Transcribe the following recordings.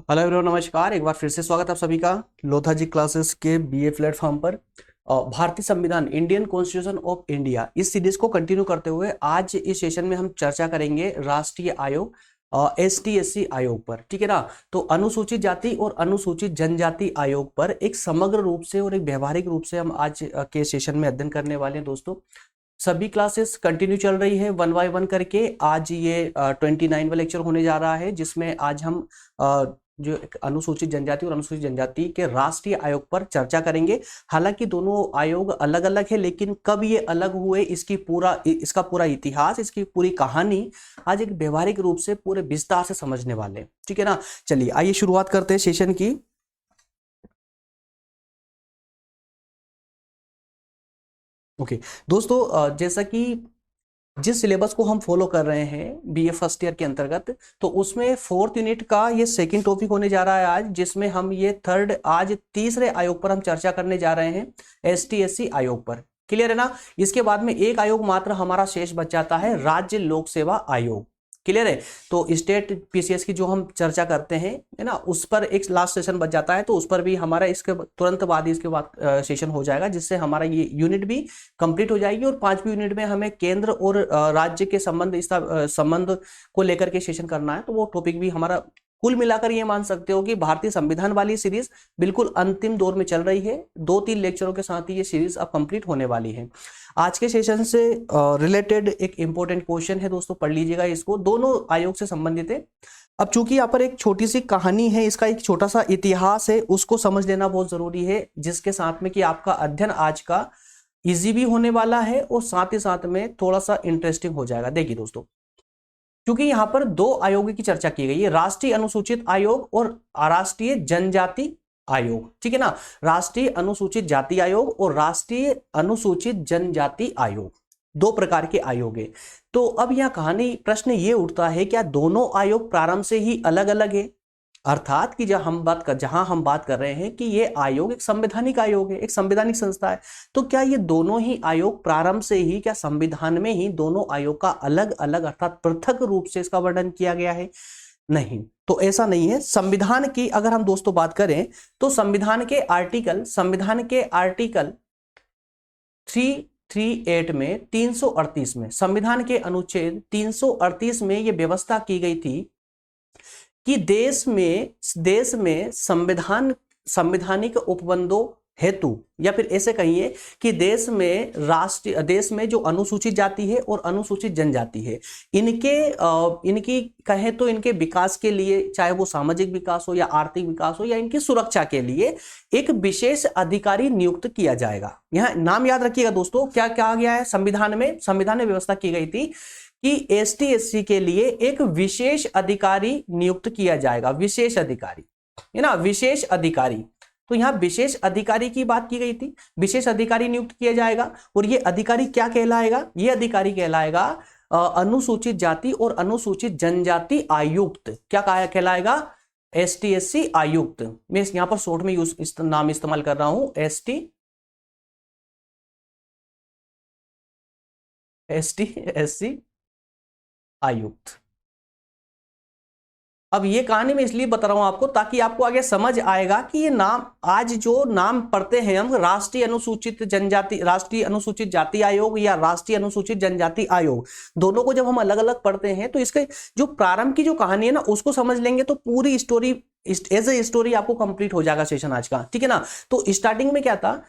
Hello everyone, नमस्कार। एक बार फिर से स्वागत है आप सभी का लोथा जी क्लासेस के बीए प्लेटफॉर्म पर। भारतीय संविधान, इंडियन कॉन्स्टिट्यूशन ऑफ इंडिया, इस सीरीज को कंटिन्यू करते हुए आज इस सेशन में हम चर्चा करेंगे राष्ट्रीय आयोग ST SC आयोग पर। ठीक है ना। तो अनुसूचित जाति और अनुसूचित जनजाति आयोग पर एक समग्र रूप से और एक व्यवहारिक रूप से हम आज के सेशन में अध्ययन करने वाले हैं। दोस्तों, सभी क्लासेस कंटिन्यू चल रही है 1 बाय 1 करके। आज ये 29वां लेक्चर होने जा रहा है, जिसमें आज हम जो एक अनुसूचित जनजाति और अनुसूचित जनजाति के राष्ट्रीय आयोग पर चर्चा करेंगे। हालांकि दोनों आयोग अलग अलग है, लेकिन कब ये अलग हुए, इसका पूरा इतिहास, इसकी पूरी कहानी आज एक व्यवहारिक रूप से पूरे विस्तार से समझने वाले हैं। ठीक है ना। चलिए आइए शुरुआत करते हैं सेशन की। ओके दोस्तों, जैसा कि जिस सिलेबस को हम फॉलो कर रहे हैं बीए फर्स्ट ईयर के अंतर्गत, तो उसमें 4th यूनिट का ये सेकंड टॉपिक होने जा रहा है आज, जिसमें हम आज तीसरे आयोग पर हम चर्चा करने जा रहे हैं, ST SC आयोग पर। क्लियर है ना। इसके बाद में एक आयोग मात्र हमारा शेष बच जाता है, राज्य लोक सेवा आयोग। क्लियर है। तो स्टेट PCS की जो हम चर्चा करते हैं, है ना, उस पर एक लास्ट सेशन बच जाता है, तो उस पर भी हमारा इसके तुरंत बाद ही इसके बाद सेशन हो जाएगा, जिससे हमारा ये यूनिट भी कंप्लीट हो जाएगी। और 5वीं यूनिट में हमें केंद्र और राज्य के संबंध को लेकर के सेशन करना है, तो वो टॉपिक भी हमारा कुल मिलाकर ये मान सकते हो कि भारतीय संविधान वाली सीरीज बिल्कुल अंतिम दौर में चल रही है। 2-3 लेक्चरों के साथ ही ये सीरीज अब कंप्लीट होने वाली है। आज के सेशन से रिलेटेड एक इंपॉर्टेंट क्वेश्चन है दोस्तों, पढ़ लीजिएगा इसको, दोनों आयोग से संबंधित है। अब चूंकि यहाँ पर एक छोटी सी कहानी है, इसका एक छोटा सा इतिहास है, उसको समझ लेना बहुत जरूरी है, जिसके साथ में कि आपका अध्ययन आज का इजी भी होने वाला है और साथ ही साथ में थोड़ा सा इंटरेस्टिंग हो जाएगा। देखिए दोस्तों, क्योंकि यहां पर दो आयोगों की चर्चा की गई है, राष्ट्रीय अनुसूचित आयोग और राष्ट्रीय जनजाति आयोग। ठीक है ना। राष्ट्रीय अनुसूचित जाति आयोग और राष्ट्रीय अनुसूचित जनजाति आयोग, दो प्रकार के आयोग है। तो अब यह कहानी प्रश्न ये उठता है, क्या दोनों आयोग प्रारंभ से ही अलग अलग है? अर्थात कि जहां हम बात कर रहे हैं कि ये आयोग एक संवैधानिक आयोग है, एक संवैधानिक संस्था है, तो क्या ये दोनों ही आयोग प्रारंभ से ही, क्या संविधान में ही दोनों आयोग का अलग अलग अर्थात पृथक रूप से इसका वर्णन किया गया है? नहीं, तो ऐसा नहीं है। संविधान की अगर हम दोस्तों बात करें, तो संविधान के आर्टिकल 338 में 338 में संविधान के अनुच्छेद 338 में यह व्यवस्था की गई थी कि देश में संवैधानिक उपबंधों हेतु, या फिर ऐसे कहिए कि देश में जो अनुसूचित जाति है और अनुसूचित जनजाति है, इनकी कहें तो इनके विकास के लिए, चाहे वो सामाजिक विकास हो या आर्थिक विकास हो या इनकी सुरक्षा के लिए, एक विशेष अधिकारी नियुक्त किया जाएगा। यहां नाम याद रखिएगा दोस्तों, क्या कहा गया है संविधान में व्यवस्था की गई थी कि ST SC के लिए एक विशेष अधिकारी नियुक्त किया जाएगा। विशेष अधिकारी है ना, विशेष अधिकारी। तो यहां विशेष अधिकारी की बात की गई थी, विशेष अधिकारी नियुक्त किया जाएगा। और यह अधिकारी क्या कहलाएगा? यह अधिकारी कहलाएगा अनुसूचित जाति और अनुसूचित जनजाति आयुक्त। क्या कहलाएगा? ST SC आयुक्त। मैं यहां पर शॉर्ट में नाम इस्तेमाल कर रहा हूं, ST SC आयुक्त। अब ये कहानी मैं इसलिए बता रहा हूं आपको, ताकि आपको आगे समझ आएगा कि ये नाम, आज जो नाम पढ़ते हैं हम, राष्ट्रीय अनुसूचित जाति आयोग या राष्ट्रीय अनुसूचित जनजाति आयोग, दोनों को जब हम अलग अलग पढ़ते हैं, तो इसके जो प्रारंभ की जो कहानी है ना, उसको समझ लेंगे तो पूरी स्टोरी एज ए स्टोरी आपको कंप्लीट हो जाएगा सेशन आज का। ठीक है ना। तो स्टार्टिंग में क्या था,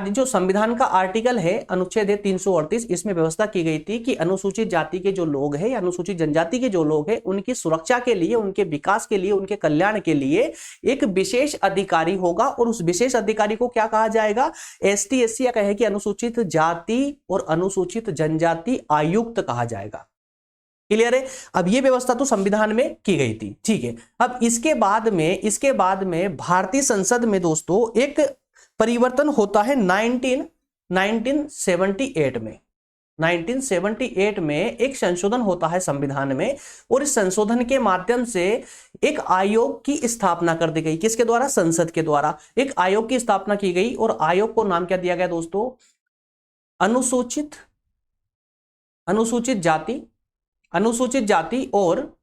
जो संविधान का आर्टिकल है, अनुच्छेद है 338, इसमें व्यवस्था की गई थी कि अनुसूचित जाति के जो लोग हैं या अनुसूचित जनजाति के जो लोग हैं, उनकी सुरक्षा के लिए, उनके विकास के लिए, उनके कल्याण के लिए एक विशेष अधिकारी होगा। और उस विशेष अधिकारी को क्या कहा जाएगा? ST SC या कहे कि अनुसूचित जाति और अनुसूचित जनजाति आयुक्त कहा जाएगा। क्लियर है। अब ये व्यवस्था तो संविधान में की गई थी। ठीक है। अब इसके बाद में भारतीय संसद में दोस्तों एक परिवर्तन होता है 1978 में। 1978 में एक संशोधन होता है संविधान में, और इस संशोधन के माध्यम से एक आयोग की स्थापना कर दी गई। किसके द्वारा? संसद के द्वारा एक आयोग की स्थापना की गई। और आयोग को नाम क्या दिया गया दोस्तों? अनुसूचित जाति और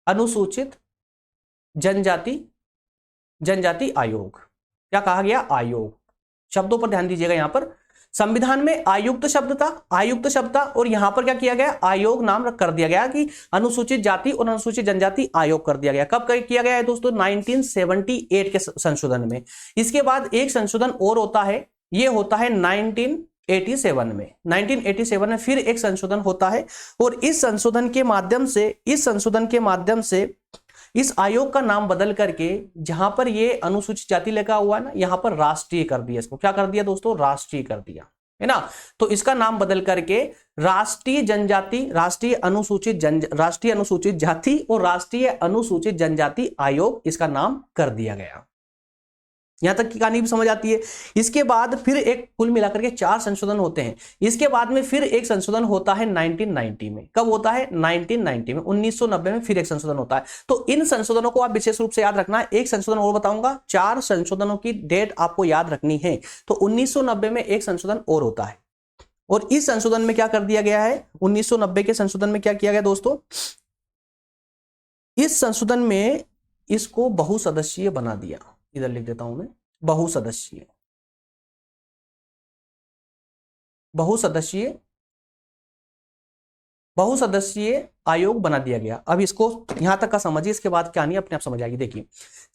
अनुसूचित जनजाति जनजाति आयोग। क्या कहा गया? आयोग। शब्दों पर ध्यान दीजिएगा। यहां पर संविधान में आयुक्त शब्द था, आयुक्त शब्द था, और यहां पर क्या किया गया? आयोग नाम कर दिया गया कि अनुसूचित जाति और अनुसूचित जनजाति आयोग कर दिया गया। कब किया गया है दोस्तों? 1978 के संशोधन में। इसके बाद एक संशोधन और होता है, ये होता है 1987 में। 1987 में फिर एक संशोधन होता है, और इस संशोधन के माध्यम से इस आयोग का नाम बदल करके, जहां पर ये अनुसूचित जाति लिखा हुआ है ना, यहां पर राष्ट्रीय कर दिया। इसको क्या कर दिया दोस्तों? राष्ट्रीय कर दिया, है ना। तो इसका नाम बदल करके राष्ट्रीय जनजाति, राष्ट्रीय अनुसूचित जाति और राष्ट्रीय अनुसूचित जनजाति आयोग, इसका नाम कर दिया गया। यहां तक की कहानी भी समझ आती है। इसके बाद फिर एक कुल मिलाकर के 4 संशोधन होते हैं। इसके बाद में फिर एक संशोधन होता है 1990 में। कब होता है? 1990 में, 1990 में फिर एक संशोधन होता है। तो इन संशोधनों को आप विशेष रूप से याद रखना है। एक संशोधन और बताऊंगा, 4 संशोधनों की डेट आपको याद रखनी है। तो 1990 में एक संशोधन और होता है, और इस संशोधन में क्या कर दिया गया है? 1990 के संशोधन में क्या किया गया दोस्तों? इस संशोधन में इसको बहुसदस्यीय बना दिया। इधर लिख देता हूं मैं, बहुसदस्यीय आयोग बना दिया गया। अब इसको यहां तक का समझिए, इसके बाद क्या नहीं अपने आप समझ आएगी। देखिए,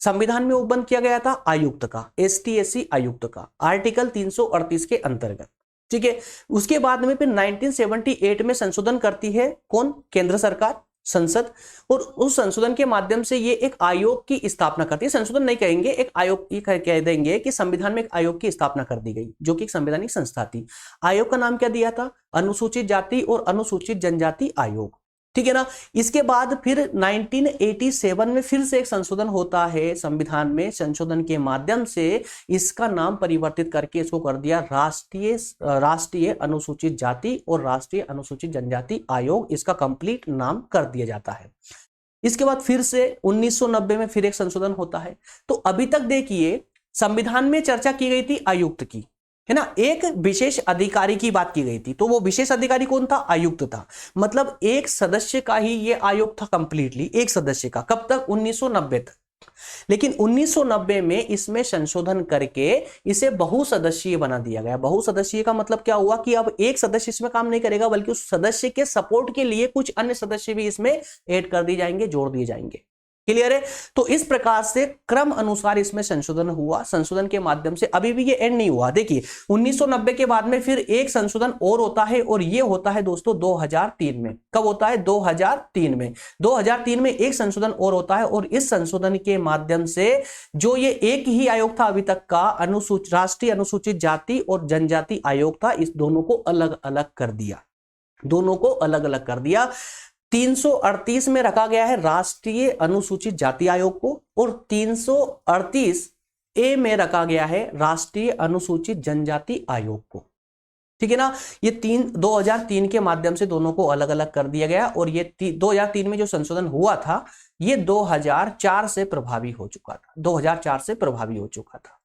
संविधान में उपबंध किया गया था आयुक्त का, ST/SC आयुक्त का, आर्टिकल 338 के अंतर्गत, ठीक है। उसके बाद में फिर 1978 में संशोधन करती है कौन? केंद्र सरकार, संसद, और उस संशोधन के माध्यम से ये एक आयोग की स्थापना करती है। संशोधन नहीं कहेंगे, एक आयोग कह देंगे कि संविधान में एक आयोग की स्थापना कर दी गई, जो कि एक संवैधानिक संस्था थी। आयोग का नाम क्या दिया था? अनुसूचित जाति और अनुसूचित जनजाति आयोग, ठीक है ना। इसके बाद फिर 1987 में फिर से एक संशोधन होता है संविधान में। संशोधन के माध्यम से इसका नाम परिवर्तित करके इसको कर दिया राष्ट्रीय अनुसूचित जाति और राष्ट्रीय अनुसूचित जनजाति आयोग, इसका कंप्लीट नाम कर दिया जाता है। इसके बाद फिर से 1990 में फिर एक संशोधन होता है। तो अभी तक देखिए, संविधान में चर्चा की गई थी आयुक्त की, है ना, एक विशेष अधिकारी की बात की गई थी। तो वो विशेष अधिकारी कौन था? आयुक्त था। मतलब एक सदस्य का ही ये आयोग था, कंप्लीटली एक सदस्य का। कब तक? 1990 तक। लेकिन 1990 में इसमें संशोधन करके इसे बहुसदस्यीय बना दिया गया। बहुसदस्यीय का मतलब क्या हुआ कि अब एक सदस्य इसमें काम नहीं करेगा, बल्कि उस सदस्य के सपोर्ट के लिए कुछ अन्य सदस्य भी इसमें ऐड कर दिए जाएंगे, जोड़ दिए जाएंगे। क्लियर है? तो इस प्रकार से क्रम अनुसार इसमें संशोधन हुआ। संशोधन के माध्यम से अभी भी ये एंड नहीं हुआ। देखिए, 1990 के बाद में फिर एक संशोधन और होता है, और ये होता है दोस्तों 2003 में। कब होता है? 2003 में। 2003 में एक संशोधन और होता है, और इस संशोधन के माध्यम से जो ये एक ही आयोग था अभी तक का, राष्ट्रीय अनुसूचित जाति और जनजाति आयोग था, इस दोनों को अलग अलग कर दिया। दोनों को अलग अलग कर दिया। 338 में रखा गया है राष्ट्रीय अनुसूचित जाति आयोग को, और 338A में रखा गया है राष्ट्रीय अनुसूचित जनजाति आयोग को, ठीक है ना। ये 2003 के माध्यम से दोनों को अलग अलग कर दिया गया, और ये 2003 में जो संशोधन हुआ था, ये 2004 से प्रभावी हो चुका था। 2004 से प्रभावी हो चुका था।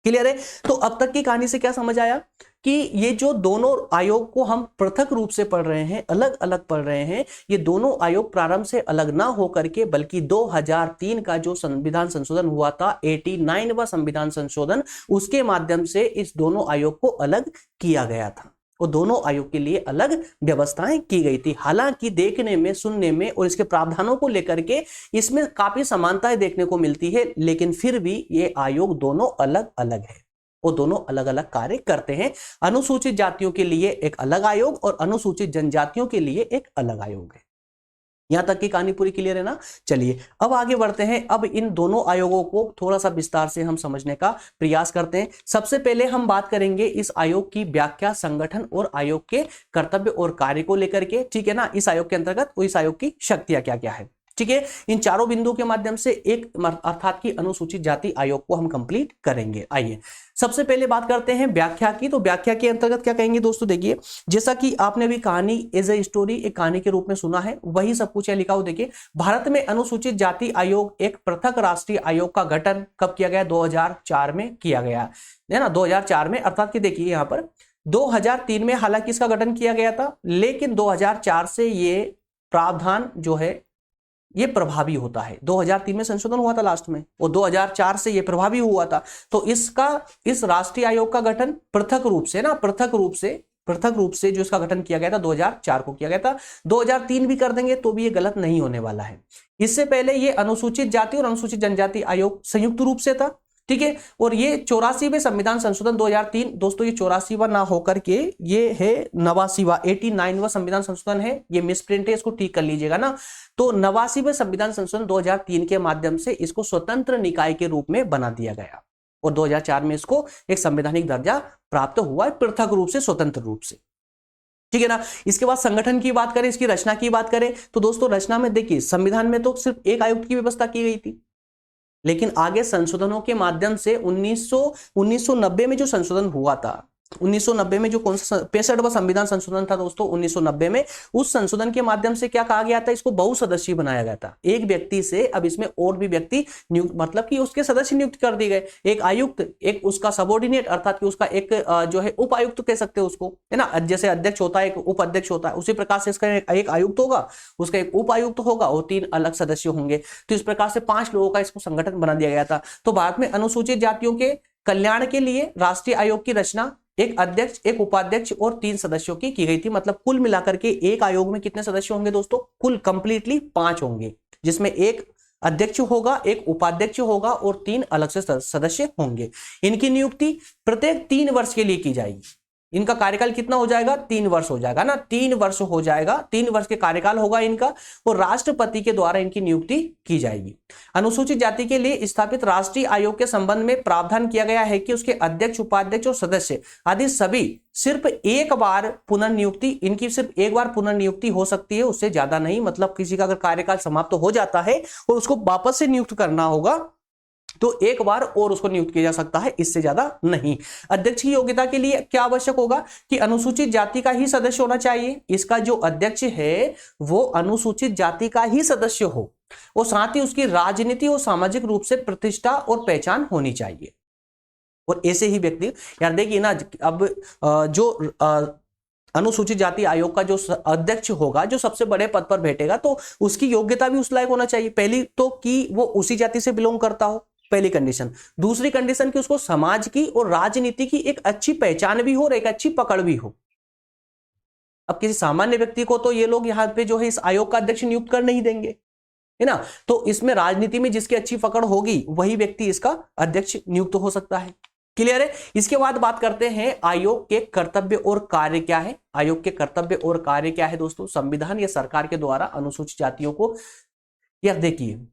क्लियर है? तो अब तक की कहानी से क्या समझ आया कि ये जो दोनों आयोग को हम पृथक रूप से पढ़ रहे हैं, अलग अलग पढ़ रहे हैं, ये दोनों आयोग प्रारंभ से अलग ना होकर के, बल्कि 2003 का जो संविधान संशोधन हुआ था, 89वां संविधान संशोधन, उसके माध्यम से इस दोनों आयोग को अलग किया गया था, और दोनों आयोग के लिए अलग व्यवस्थाएं की गई थी। हालांकि देखने में, सुनने में और इसके प्रावधानों को लेकर के इसमें काफी समानताएं देखने को मिलती है, लेकिन फिर भी ये आयोग दोनों अलग अलग है, वो दोनों अलग अलग कार्य करते हैं। अनुसूचित जातियों के लिए एक अलग आयोग और अनुसूचित जनजातियों के लिए एक अलग आयोग है। यहां तक की कहानी पूरी क्लियर है ना। चलिए अब आगे बढ़ते हैं। अब इन दोनों आयोगों को थोड़ा सा विस्तार से हम समझने का प्रयास करते हैं। सबसे पहले हम बात करेंगे इस आयोग की व्याख्या, संगठन और आयोग के कर्तव्य और कार्य को लेकर के, ठीक है ना। इस आयोग के अंतर्गत इस आयोग की शक्तियां क्या क्या है, ठीक है। इन चारों बिंदुओं के माध्यम से एक अर्थात की अनुसूचित जाति आयोग को हम कंप्लीट करेंगे। आइए सबसे पहले बात करते हैं व्याख्या की। तो व्याख्या के अंतर्गत क्या कहेंगे दोस्तों? देखिए, जैसा कि आपने भी कहानी एज ए स्टोरी, एक कहानी के रूप में सुना है, वही सब कुछ लिखा हो। देखिए, भारत में अनुसूचित जाति आयोग एक पृथक राष्ट्रीय आयोग का गठन कब किया गया? 2004 में किया गया है ना, 2004 में। अर्थात कि देखिए यहां पर 2003 में हालांकि इसका गठन किया गया था, लेकिन 2004 से ये प्रावधान जो है ये प्रभावी होता है। 2003 में संशोधन हुआ था लास्ट में, और 2004 से ये प्रभावी हुआ था। तो इस राष्ट्रीय आयोग का गठन पृथक रूप से जो इसका गठन किया गया था 2004 को किया गया था। 2003 भी कर देंगे तो भी ये गलत नहीं होने वाला है। इससे पहले ये अनुसूचित जाति और अनुसूचित जनजाति आयोग संयुक्त रूप से था, ठीक है। और ये 84वें संविधान संशोधन 2003, दोस्तों ये 84वां ना होकर के ये है 89वां 89वां संविधान संशोधन है, ये मिसप्रिंट है, इसको ठीक कर लीजिएगा ना। तो 89वें संविधान संशोधन 2003 के माध्यम से इसको स्वतंत्र निकाय के रूप में बना दिया गया, और 2004 में इसको एक संवैधानिक दर्जा प्राप्त हुआ है, पृथक रूप से, स्वतंत्र रूप से, ठीक है ना। इसके बाद संगठन की बात करें, इसकी रचना की बात करें, तो दोस्तों रचना में देखिए संविधान में तो सिर्फ एक आयुक्त की व्यवस्था की गई थी, लेकिन आगे संशोधनों के माध्यम से 1990 में जो संशोधन हुआ था, 1990 में जो कौन सा 65वां संविधान संशोधन था दोस्तों 1990 में, उस संशोधन के माध्यम से क्या कहा गया था, इसको बहुसदस्यीय बनाया गया था। एक व्यक्ति से अब इसमें और भी व्यक्ति नियुक्त, मतलब कि उसके सदस्य नियुक्त कर दिए गए, एक आयुक्त, एक उसका सबऑर्डिनेट, अर्थात कि उसका एक जो है उपायुक्त कह सकते हैं उसको, है ना। जैसे अध्यक्ष होता है, एक उपाध्यक्ष होता है, उसी प्रकार से इसका एक आयुक्त होगा, उसका एक उपायुक्त होगा और 3 अलग सदस्य होंगे। तो इस प्रकार से 5 लोगों का इसको संगठन बना दिया गया था। तो भारत में अनुसूचित जातियों के कल्याण के लिए राष्ट्रीय आयोग की रचना एक अध्यक्ष, एक उपाध्यक्ष और 3 सदस्यों की गई थी। मतलब कुल मिलाकर के एक आयोग में कितने सदस्य होंगे दोस्तों, कुल कंप्लीटली 5 होंगे, जिसमें एक अध्यक्ष होगा, एक उपाध्यक्ष होगा और 3 अलग से सदस्य होंगे। इनकी नियुक्ति प्रत्येक 3 वर्ष के लिए की जाएगी। इनका कार्यकाल कितना हो जाएगा, 3 वर्ष हो जाएगा ना, 3 वर्ष हो जाएगा, 3 वर्ष के कार्यकाल होगा इनका, और राष्ट्रपति के द्वारा इनकी नियुक्ति की जाएगी। अनुसूचित जाति के लिए स्थापित राष्ट्रीय आयोग के संबंध में प्रावधान किया गया है कि उसके अध्यक्ष, उपाध्यक्ष और सदस्य आदि सभी सिर्फ एक बार पुनर्नियुक्ति, इनकी सिर्फ एक बार पुनर्नियुक्ति हो सकती है, उससे ज्यादा नहीं। मतलब किसी का अगर कार्यकाल समाप्त हो जाता है और उसको वापस से नियुक्त करना होगा तो एक बार और उसको नियुक्त किया जा सकता है, इससे ज्यादा नहीं। अध्यक्ष की योग्यता के लिए क्या आवश्यक होगा कि अनुसूचित जाति का ही सदस्य होना चाहिए। इसका जो अध्यक्ष है वो अनुसूचित जाति का ही सदस्य हो, और साथ ही उसकी राजनीति और सामाजिक रूप से प्रतिष्ठा और पहचान होनी चाहिए। और ऐसे ही व्यक्ति, यार देखिए ना, अब जो अनुसूचित जाति आयोग का जो अध्यक्ष होगा, जो सबसे बड़े पद पर बैठेगा, तो उसकी योग्यता भी उस लायक होना चाहिए। पहली तो कि वो उसी जाति से बिलोंग करता हो, पहली कंडीशन। दूसरी कंडीशन कि उसको समाज की और राजनीति की एक अच्छी पहचान भी हो और एक अच्छी पकड़ भी हो। अब किसी सामान्य व्यक्ति को तो ये लोग यहाँ पे जो है इस आयोग का अध्यक्ष नियुक्त कर नहीं देंगे, है ना। तो इसमें राजनीति में जिसकी अच्छी पकड़ होगी वही व्यक्ति इसका अध्यक्ष नियुक्त हो सकता है। क्लियर है। इसके बाद बात करते हैं आयोग के कर्तव्य और कार्य क्या है। आयोग के कर्तव्य और कार्य क्या है दोस्तों, संविधान या सरकार के द्वारा अनुसूचित जातियों को, यार देखिए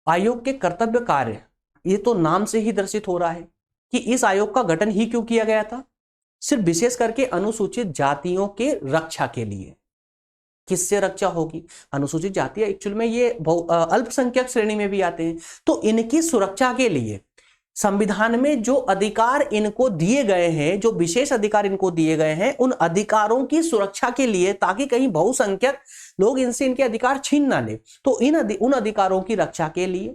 आयोग के कर्तव्य कार्य, ये तो नाम से ही दर्शित हो रहा है कि इस आयोग का गठन ही क्यों किया गया था, सिर्फ विशेष करके अनुसूचित जातियों के रक्षा के लिए। किससे रक्षा होगी, अनुसूचित जाति एक्चुअल में ये अल्पसंख्यक श्रेणी में भी आते हैं, तो इनकी सुरक्षा के लिए संविधान में जो अधिकार इनको दिए गए हैं, जो विशेष अधिकार इनको दिए गए हैं, उन अधिकारों की सुरक्षा के लिए, ताकि कहीं बहुसंख्यक लोग इनसे इनके अधिकार छीन ना ले, तो उन अधिकारों की रक्षा के लिए,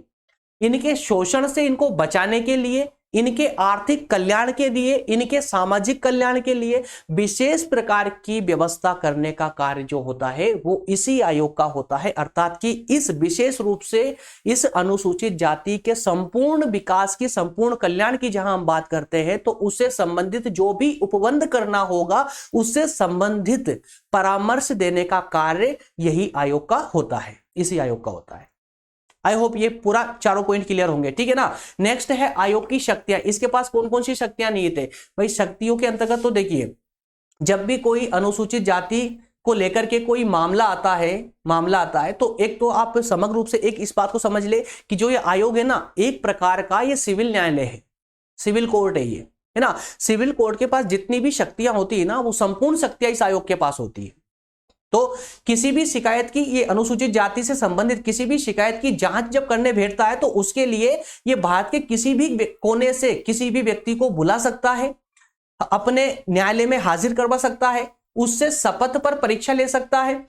इनके शोषण से इनको बचाने के लिए, इनके आर्थिक कल्याण के लिए, इनके सामाजिक कल्याण के लिए विशेष प्रकार की व्यवस्था करने का कार्य जो होता है वो इसी आयोग का होता है। अर्थात कि इस विशेष रूप से इस अनुसूचित जाति के संपूर्ण विकास की, संपूर्ण कल्याण की जहां हम बात करते हैं, तो उससे संबंधित जो भी उपबंध करना होगा, उससे संबंधित परामर्श देने का कार्य यही आयोग का होता है, इसी आयोग का होता है। आई होप ये पूरा चारों पॉइंट क्लियर होंगे, ठीक है ना। नेक्स्ट है आयोग की शक्तियां। इसके पास कौन कौन सी शक्तियां नहीं थे भाई। शक्तियों के अंतर्गत तो देखिए, जब भी कोई अनुसूचित जाति को लेकर के कोई मामला आता है तो एक तो आप समग्र रूप से एक इस बात को समझ ले कि जो ये आयोग है ना, एक प्रकार का ये सिविल न्यायालय है, सिविल कोर्ट है ये, है ना। सिविल कोर्ट के पास जितनी भी शक्तियां होती है ना, वो संपूर्ण शक्तियां इस आयोग के पास होती है। तो किसी भी शिकायत की, ये अनुसूचित जाति से संबंधित किसी भी शिकायत की जांच जब करने बैठता है, तो उसके लिए ये भारत के किसी भी कोने से किसी भी व्यक्ति को बुला सकता है, अपने न्यायालय में हाजिर करवा सकता है, उससे शपथ पर परीक्षा ले सकता है,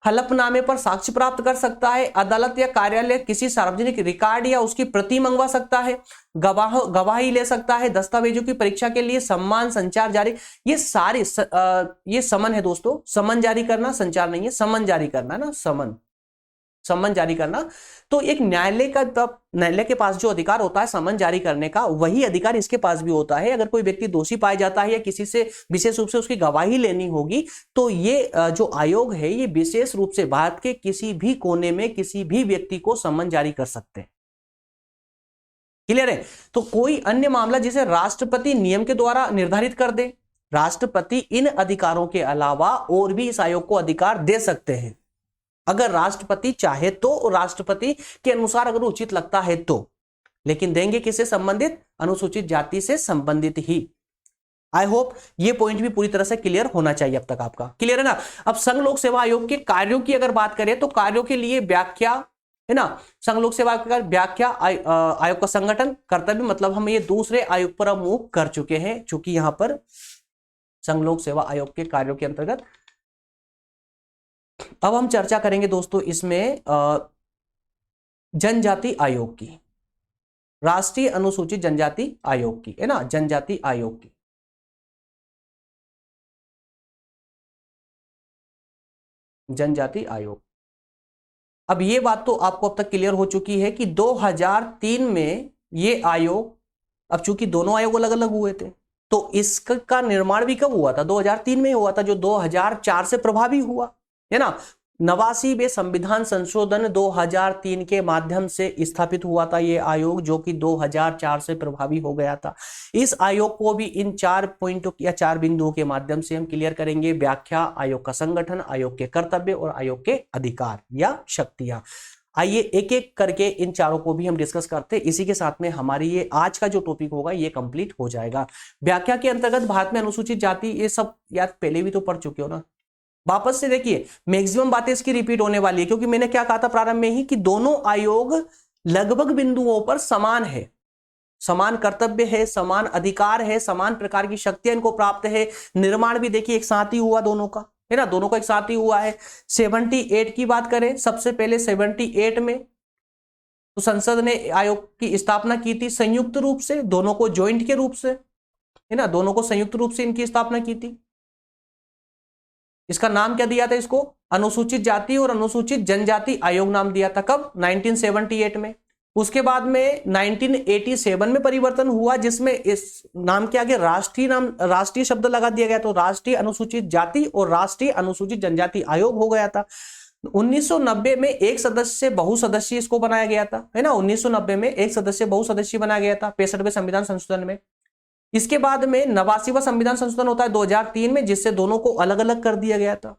हलफनामे पर साक्ष्य प्राप्त कर सकता है, अदालत या कार्यालय किसी सार्वजनिक रिकॉर्ड या उसकी प्रति मंगवा सकता है, गवाही ले सकता है, दस्तावेजों की परीक्षा के लिए सम्मान संचार जारी, ये सारे ये समन है दोस्तों, समन जारी करना, संचार नहीं है, समन जारी करना ना, समन सम्मन जारी करना। तो एक न्यायालय के पास जो अधिकार होता है सम्मन जारी करने का, वही अधिकार इसके पास भी होता है। अगर कोई व्यक्ति दोषी पाया जाता है या किसी से विशेष रूप से उसकी गवाही लेनी होगी, तो ये जो आयोग है ये विशेष रूप से भारत के किसी भी कोने में किसी भी व्यक्ति को सम्मन जारी कर सकते हैं। क्लियर है? तो कोई अन्य मामला जिसे राष्ट्रपति नियम के द्वारा निर्धारित कर दे, राष्ट्रपति इन अधिकारों के अलावा और भी इस आयोग को अधिकार दे सकते हैं अगर राष्ट्रपति चाहे तो, राष्ट्रपति के अनुसार अगर उचित लगता है तो। लेकिन देंगे किससे संबंधित? अनुसूचित जाति से संबंधित ही। आई होप ये पॉइंट भी पूरी तरह से क्लियर होना चाहिए अब तक आपका। क्लियर है ना? अब संघ लोक सेवा आयोग के कार्यों की अगर बात करें तो कार्यों के लिए व्याख्या है ना, संघ लोक सेवा आयोग की व्याख्या, आयोग का संगठन, कर्तव्य, मतलब हम ये दूसरे आयोग पर मूव कर चुके हैं, चूंकि यहां पर संघ लोक सेवा आयोग के कार्यों के अंतर्गत अब हम चर्चा करेंगे दोस्तों इसमें जनजाति आयोग की, राष्ट्रीय अनुसूचित जनजाति आयोग की, है ना, जनजाति आयोग की। जनजाति आयोग, अब ये बात तो आपको अब तक क्लियर हो चुकी है कि 2003 में ये आयोग, अब चूंकि दोनों आयोग अलग अलग हुए थे तो इसका निर्माण भी कब हुआ था? 2003 में हुआ था, जो 2004 से प्रभावी हुआ, है ना। 89वें संविधान संशोधन 2003 के माध्यम से स्थापित हुआ था ये आयोग, जो कि 2004 से प्रभावी हो गया था। इस आयोग को भी इन 4 पॉइंटों या 4 बिंदुओं के माध्यम से हम क्लियर करेंगे। व्याख्या, आयोग का संगठन, आयोग के कर्तव्य और आयोग के अधिकार या शक्तियां। आइए एक एक करके इन चारों को भी हम डिस्कस करते हैं। इसी के साथ में हमारी ये आज का जो टॉपिक होगा ये कंप्लीट हो जाएगा। व्याख्या के अंतर्गत भारत में अनुसूचित जाति, ये सब यार पहले भी तो पढ़ चुके हो ना। वापस से देखिए, मैक्सिमम बातें इसकी रिपीट होने वाली है, क्योंकि मैंने क्या कहा था प्रारंभ में ही कि दोनों आयोग लगभग बिंदुओं पर समान है, समान कर्तव्य है, समान अधिकार है, समान प्रकार की शक्तियां इनको प्राप्त है। निर्माण भी देखिए एक साथ ही हुआ दोनों का, है ना, दोनों का एक साथ ही हुआ है। 78 की बात करें, सबसे पहले 78 में तो संसद ने आयोग की स्थापना की थी संयुक्त रूप से, दोनों को ज्वाइंट के रूप से, है ना, दोनों को संयुक्त रूप से इनकी स्थापना की थी। इसका नाम क्या दिया था? इसको अनुसूचित जाति और अनुसूचित जनजाति आयोग नाम दिया था। कब? 1978 में। उसके बाद में 1987 में परिवर्तन हुआ, जिसमें इस नाम के आगे राष्ट्रीय शब्द लगा दिया गया, तो राष्ट्रीय अनुसूचित जाति और राष्ट्रीय अनुसूचित जनजाति आयोग हो गया था। 1990 में एक सदस्य बहुसदस्यीय इसको बनाया गया था, है ना, 1990 में एक सदस्य बहुसदस्यीय बनाया गया था 65वें संविधान संशोधन में। इसके बाद में 89वां संविधान संशोधन होता है 2003 में, जिससे दोनों को अलग अलग कर दिया गया था।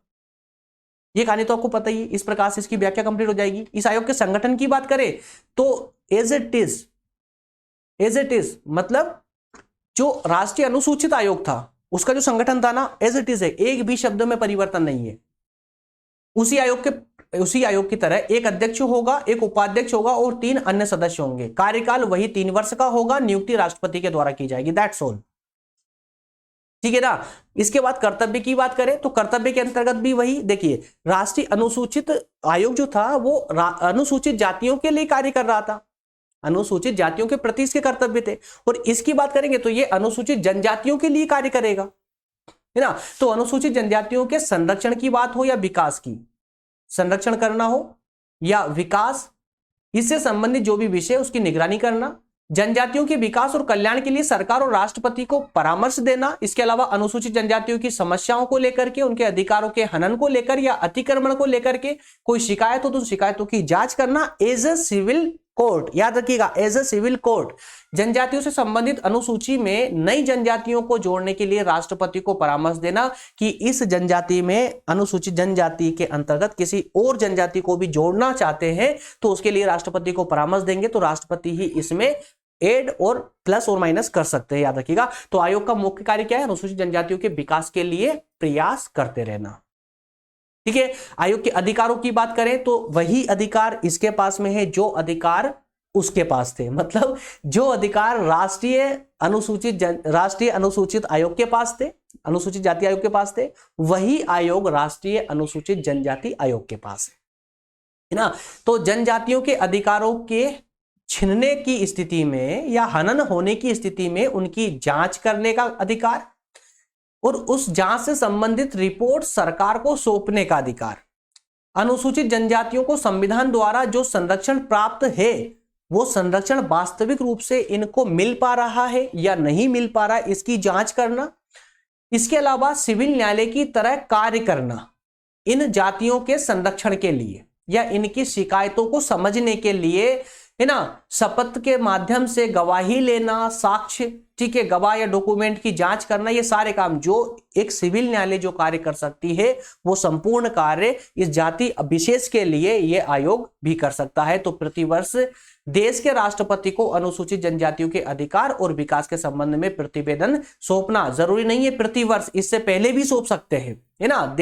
ये कहानी तो आपको पता ही है। इस प्रकार से इसकी व्याख्या कंप्लीट हो जाएगी। इस आयोग के संगठन की बात करें तो एज इट इज मतलब जो राष्ट्रीय अनुसूचित आयोग था उसका जो संगठन था ना, एज इट इज है, एक भी शब्द में परिवर्तन नहीं है। उसी आयोग की तरह एक अध्यक्ष होगा, एक उपाध्यक्ष होगा और 3 अन्य सदस्य होंगे। कार्यकाल वही 3 वर्ष का होगा, नियुक्ति राष्ट्रपति के द्वारा की जाएगी। That's all. ठीक है ना। इसके बाद कर्तव्य की बात करें तो कर्तव्य के अंतर्गत भी वही, देखिए राष्ट्रीय अनुसूचित आयोग जो था वो अनुसूचित जातियों के लिए कार्य कर रहा था, अनुसूचित जातियों के प्रति इसके कर्तव्य थे। और इसकी बात करेंगे तो ये अनुसूचित जनजातियों के लिए कार्य करेगा, है ना। तो अनुसूचित जनजातियों के संरक्षण की बात हो या विकास की, संरक्षण करना हो या विकास, इससे संबंधित जो भी विषय उसकी निगरानी करना, जनजातियों के विकास और कल्याण के लिए सरकार और राष्ट्रपति को परामर्श देना। इसके अलावा अनुसूचित जनजातियों की समस्याओं को लेकर के, उनके अधिकारों के हनन को लेकर या अतिक्रमण को लेकर के कोई शिकायत हो तो शिकायतों की जांच करना एज अ सिविल कोर्ट। याद रखिएगा, एज अ सिविल कोर्ट। जनजातियों से संबंधित अनुसूची में नई जनजातियों को जोड़ने के लिए राष्ट्रपति को परामर्श देना कि इस जनजाति में, अनुसूचित जनजाति के अंतर्गत किसी और जनजाति को भी जोड़ना चाहते हैं तो उसके लिए राष्ट्रपति को परामर्श देंगे, तो राष्ट्रपति ही इसमें ऐड और प्लस और माइनस कर सकते हैं। याद रखिएगा। तो आयोग का मुख्य कार्य क्या है? अनुसूचित जनजातियों के विकास के लिए प्रयास करते रहना। ठीक है। आयोग के अधिकारों की बात करें तो वही अधिकार इसके पास में है जो अधिकार उसके पास थे, मतलब जो अधिकार राष्ट्रीय अनुसूचित आयोग के पास थे, अनुसूचित जाति आयोग के पास थे, वही आयोग राष्ट्रीय अनुसूचित जनजाति आयोग के पास है ना। तो जनजातियों के अधिकारों के छीनने की स्थिति में या हनन होने की स्थिति में उनकी जांच करने का अधिकार और उस जांच से संबंधित रिपोर्ट सरकार को सौंपने का अधिकार, अनुसूचित जनजातियों को संविधान द्वारा जो संरक्षण प्राप्त है वो संरक्षण वास्तविक रूप से इनको मिल पा रहा है या नहीं मिल पा रहा है, इसकी जांच करना। इसके अलावा सिविल न्यायालय की तरह कार्य करना इन जातियों के संरक्षण के लिए या इनकी शिकायतों को समझने के लिए, है ना, शपथ के माध्यम से गवाही लेना, साक्ष्य, ठीक है, गवाह या डॉक्यूमेंट की जांच करना, ये सारे काम जो एक सिविल न्यायालय जो कार्य कर सकती है वो संपूर्ण कार्य इस जाति विशेष के लिए ये आयोग भी कर सकता है। तो प्रतिवर्ष देश के राष्ट्रपति को अनुसूचित जनजातियों के अधिकार और विकास के संबंध में प्रतिवेदन सौंपना जरूरी नहीं है प्रतिवर्ष, इससे पहले भी सौंप सकते हैं, है ना,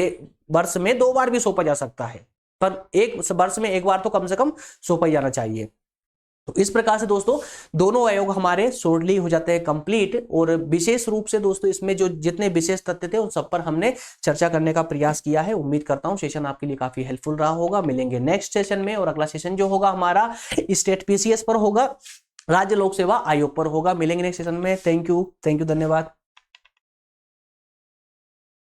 वर्ष में 2 बार भी सौंपा जा सकता है, पर एक वर्ष में 1 बार तो कम से कम सौंपा जाना चाहिए। तो इस प्रकार से दोस्तों दोनों आयोग हमारे शॉर्टली हो जाते हैं कंप्लीट। और विशेष रूप से दोस्तों इसमें जो जितने विशेष तथ्य थे उन सब पर हमने चर्चा करने का प्रयास किया है। उम्मीद करता हूं सेशन आपके लिए काफी हेल्पफुल रहा होगा। मिलेंगे नेक्स्ट सेशन में, और अगला सेशन जो होगा हमारा स्टेट पीसीएस पर होगा, राज्य लोक सेवा आयोग पर होगा। मिलेंगे नेक्स्ट सेशन में। थैंक यू, धन्यवाद।